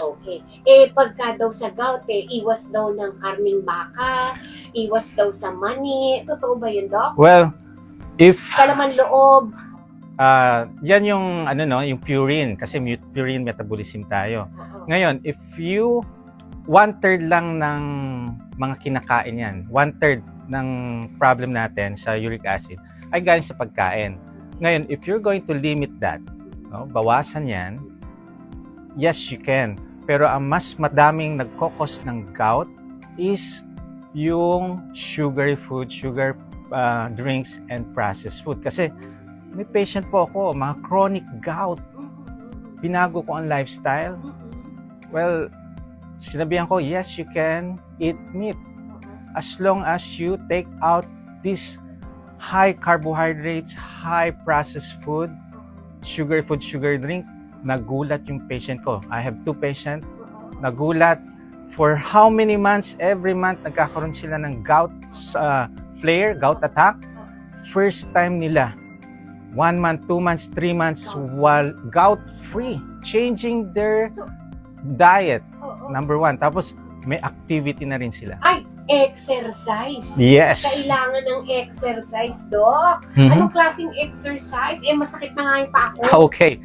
Okay. Pagka daw sa gout, iwas daw ng karning baka, iwas daw sa mani. Totoo ba yun, Doc? Well, if Kalaman loob. yan yung yung purine kasi purine metabolism tayo. Oo. Ngayon, if you 1/3 lang ng mga kinakain yan, 1/3 ng problem natin sa uric acid ay galing sa pagkain. Ngayon, if you're going to limit that, bawasan yan, yes, you can. Pero ang mas madaming nagkokos ng gout is yung sugary food, sugar drinks, and processed food. Kasi may patient po ako, mga chronic gout. Binago ko ang lifestyle. Well, sinabihan ko, yes, you can eat meat as long as you take out these high carbohydrates, high processed food, sugar food, sugar drink. Nagulat yung patient ko. I have 2 patients. Nagulat for how many months? Every month nagkakaroon sila ng gout flare, gout attack. First time nila. 1 month, 2 months, 3 months while gout free. Changing their diet. Number 1. Tapos may activity na rin sila. Ay, exercise. Yes. Kailangan ng exercise, Doc. Anong klaseng exercise? Masakit na nga yung pa ako. Okay.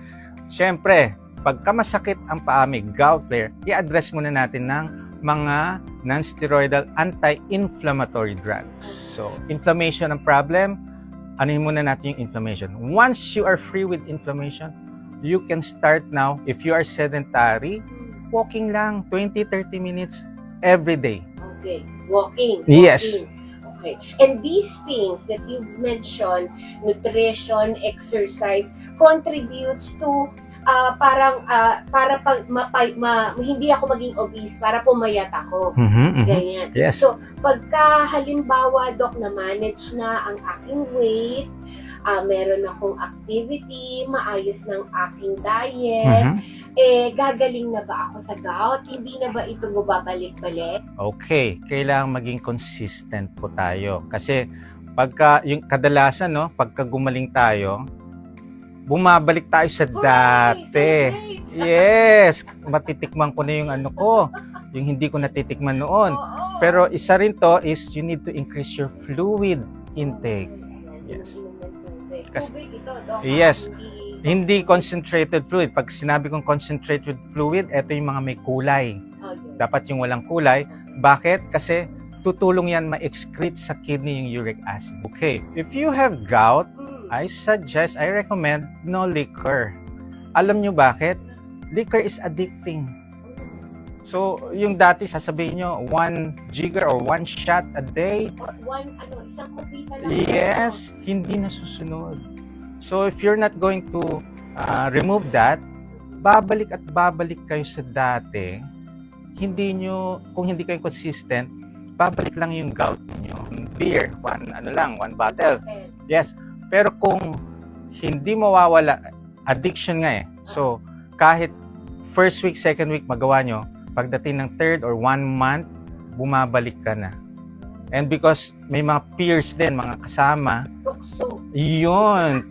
Siyempre, pagka masakit ang paa, may gout flare, i-address muna natin ng mga non-steroidal anti-inflammatory drugs. So, inflammation ang problem, anuhin muna natin yung inflammation. Once you are free with inflammation, you can start now, if you are sedentary, walking lang, 20-30 minutes every day. Okay. Walking. Yes. Okay. And these things that you've mentioned, nutrition, exercise, contributes to para pag hindi ako maging obese, para pumayat ako. Ganyan. Yes. So, pagka halimbawa, Doc, na-manage na ang aking weight, meron akong activity, maayos ng aking diet, gagaling na ba ako sa gout? Hindi na ba ito babalik-balik? Okay, kailangan maging consistent po tayo. Kasi pagka yung kadalasan pagka gumaling tayo, bumabalik tayo sa dati. Yes, matitikman ko na yung yung hindi ko natitikman noon. Pero isa rin to is you need to increase your fluid intake. Yes. Tubig ito, Doc. Yes. Hindi concentrated fluid. Pag sinabi kong concentrated fluid, ito yung mga may kulay. Dapat yung walang kulay. Bakit? Kasi tutulong yan ma-excrete sa kidney yung uric acid. Okay, if you have gout, I recommend no liquor. Alam nyo bakit? Liquor is addicting. So, yung dati sasabihin nyo, 1 jigger or 1 shot a day. Isang kupita lang. Yes, hindi nasusunod. So, if you're not going to remove that, babalik at babalik kayo sa dati. Kung hindi kayo consistent, babalik lang yung gout niyo. Beer, 1 bottle. Yes. Pero kung hindi mawawala, addiction nga So, kahit first week, second week magawa nyo, pagdating ng 3rd or 1 month, bumabalik ka na. And because may mga peers din, mga kasama,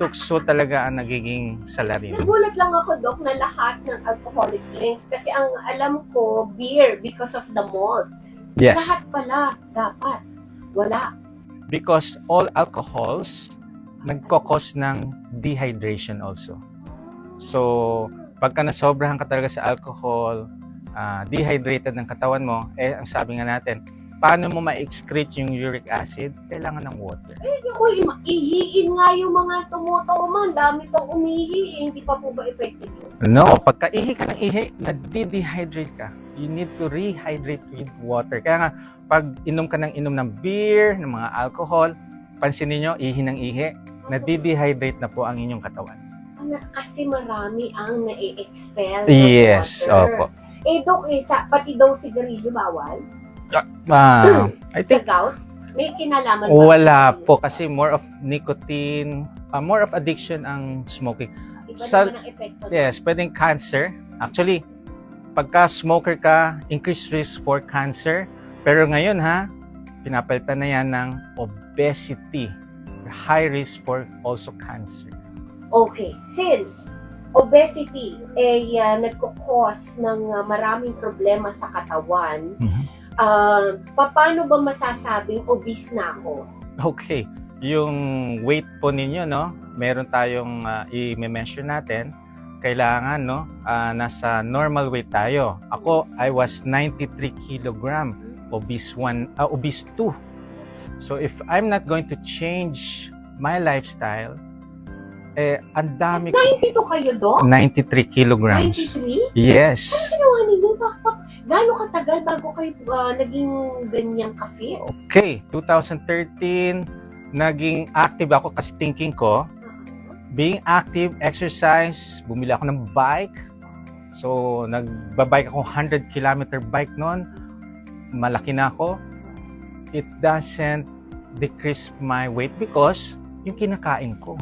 tukso talaga ang nagiging salarin. Nagulat lang ako, Doc, na lahat ng alcoholic drinks. Kasi ang alam ko, beer because of the malt. Yes. Lahat pala, dapat. Wala. Because all alcohols nagkokos ng dehydration also. So, pagka nasobrahan ka talaga sa alcohol, dehydrated ng katawan mo, ang sabi nga natin, paano mo ma-excrete yung uric acid? Kailangan ng water. Ako, ihiin nga yung mga tumutoma. Dami pang umihi. Hindi pa po ba effective yun? No, pagka ihi ka ng ihi, nadi-dehydrate ka. You need to rehydrate with water. Kaya nga, pag inom ka ng beer, ng mga alcohol, pansinin nyo, ihi ng ihi, nadi-dehydrate na po ang inyong katawan. Kasi marami ang na-expel ng Yes, water. opo. Doc, pati daw sigarilyo bawal? I think Sa gout? May kinalaman ba? wala po kasi more of nicotine, more of addiction ang smoking. Iba naman ang epekto. Yes, pwedeng cancer. Actually, pagka smoker ka, increased risk for cancer. Pero ngayon pinapalitan na yan ng obesity. High risk for also cancer. Okay, since obesity ay nagkukos ng maraming problema sa katawan, paano ba masasabing obese na ako? Okay, yung weight po ninyo, no? Meron tayong i-measure natin. Kailangan, no? Nasa normal weight tayo. Ako, I was 93 kilogram, obese 2. So if I'm not going to change my lifestyle, ang dami ko. 92 kayo, Dok? 93 kilograms. 93? Yes. Ano ginawa ninyo? Gano'ng katagal bago kayo naging ganyang ka-fit? Okay, 2013, naging active ako kasi thinking ko, being active, exercise, bumili ako ng bike. So, nagbabike ako 100 kilometer bike noon. Malaki na ako. It doesn't decrease my weight because yung kinakain ko.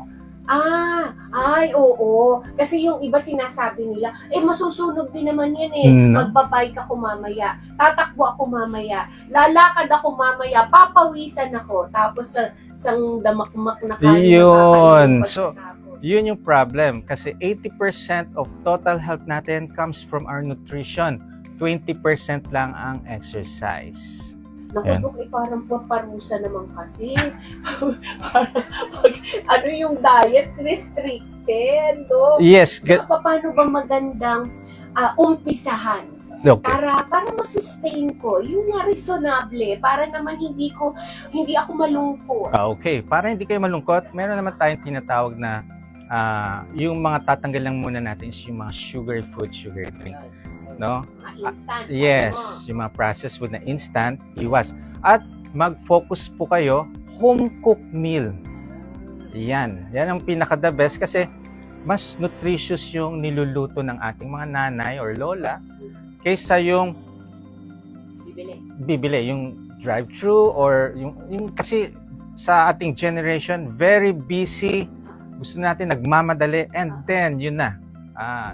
Oo. Kasi yung iba sinasabi nila, masusunog din naman yan No. Magbabike ako mamaya, tatakbo ako mamaya, lalakad ako mamaya, papawisan ako, tapos sang damakmak na kain. Yun. nakakain, So, pagkatapos. Yun yung problem kasi 80% of total health natin comes from our nutrition. 20% lang ang exercise. Naku, Yan. Dok, parang paparusa naman kasi. Ano yung diet restricted, Dok? Yes, So, paano ba magandang umpisahan? okay. Para ma-sustain ko, yung nga reasonable, para naman hindi ako malungkot. Okay, para hindi kayo malungkot, meron naman tayong tinatawag na yung mga tatanggal lang muna natin is yung mga sugar food, sugar drink. No? Mga instant. Yes, yung mga processed food na instant, iwas. At mag-focus po kayo, home-cooked meal. Yan ang pinaka-the best kasi mas nutritious yung niluluto ng ating mga nanay or lola kaysa yung bibili yung drive-thru or yung kasi sa ating generation, very busy, gusto natin nagmamadali, and then yun na,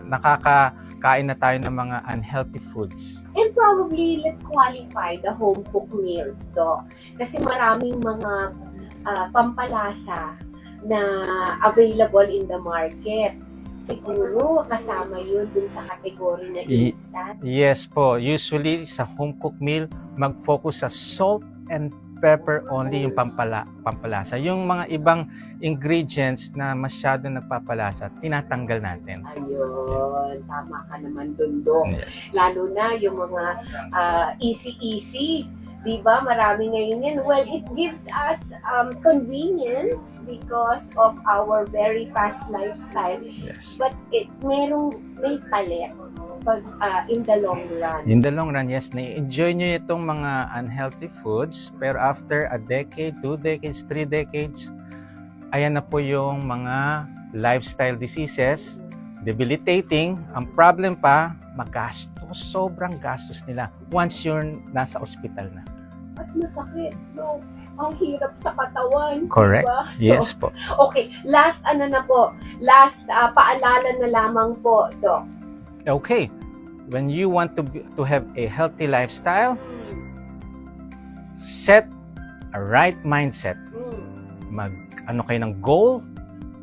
nakakain na tayo ng mga unhealthy foods. And probably, let's qualify the home-cooked meals, Doc. Kasi maraming mga pampalasa na available in the market. Siguro, kasama yun dun sa kategory na instant. Yes po, usually sa home-cooked meal, mag-focus sa salt and pepper only yung pampalasa. Yung mga ibang ingredients na masyado nagpapalasa, tinatanggal natin. Ayun, tama ka naman dun, Doc. Yes. Lalo na yung mga easy-easy. Diba? Marami ngayon yan. Well, it gives us convenience because of our very fast lifestyle. Yes. But may palit pag in the long run. In the long run, yes, na-enjoy nyo itong mga unhealthy foods, pero after a decade, 2 decades, 3 decades, ayan na po yung mga lifestyle diseases, debilitating. Ang problem pa, magastos, sobrang gastos nila once you're nasa ospital na. At masakit, no? Ang hirap sa katawan. Correct. Diba? Yes po. Okay, last paalala na lamang po, Doc. Okay, when you want to have a healthy lifestyle, set a right mindset. Mag-ano kayo ng goal,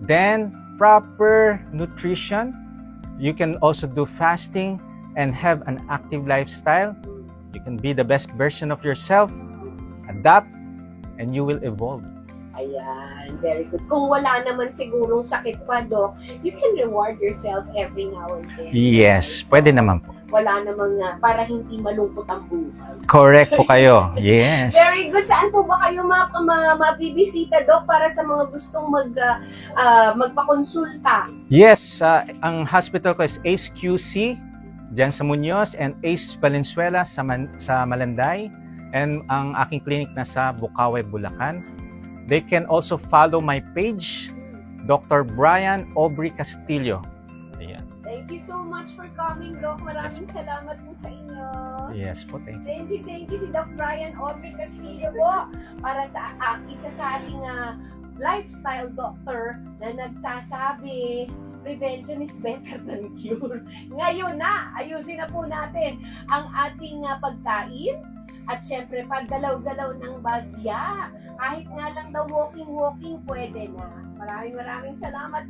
then proper nutrition. You can also do fasting and have an active lifestyle. You can be the best version of yourself, adapt, and you will evolve. Ayan, very good. Kung wala naman sigurong sakit pa, Doc, you can reward yourself every now and then. Yes, pwede naman po. Wala namang para hindi malungkot ang buhay. Correct po kayo. Yes. Very good. Saan po ba kayo mabibisita, Doc, para sa mga gustong magpakonsulta? Yes, ang hospital ko is Ace QC, dyan sa Muñoz, and Ace Valenzuela sa Malanday. And ang aking clinic nasa Bukawi, Bulacan. They can also follow my page, Dr. Brian Aubrey Castillo. Ayan. Thank you so much for coming, Doc. Maraming salamat po sa inyo. Yes po, thank you. Thank you si Doc Brian Aubrey Castillo po para sa isa sa ating lifestyle doctor na nagsasabi prevention is better than cure. Ngayon na, ayusin na po natin ang ating pagkain at syempre paggalaw-galaw ng bagya. Kahit nga lang daw walking, pwede na. Maraming salamat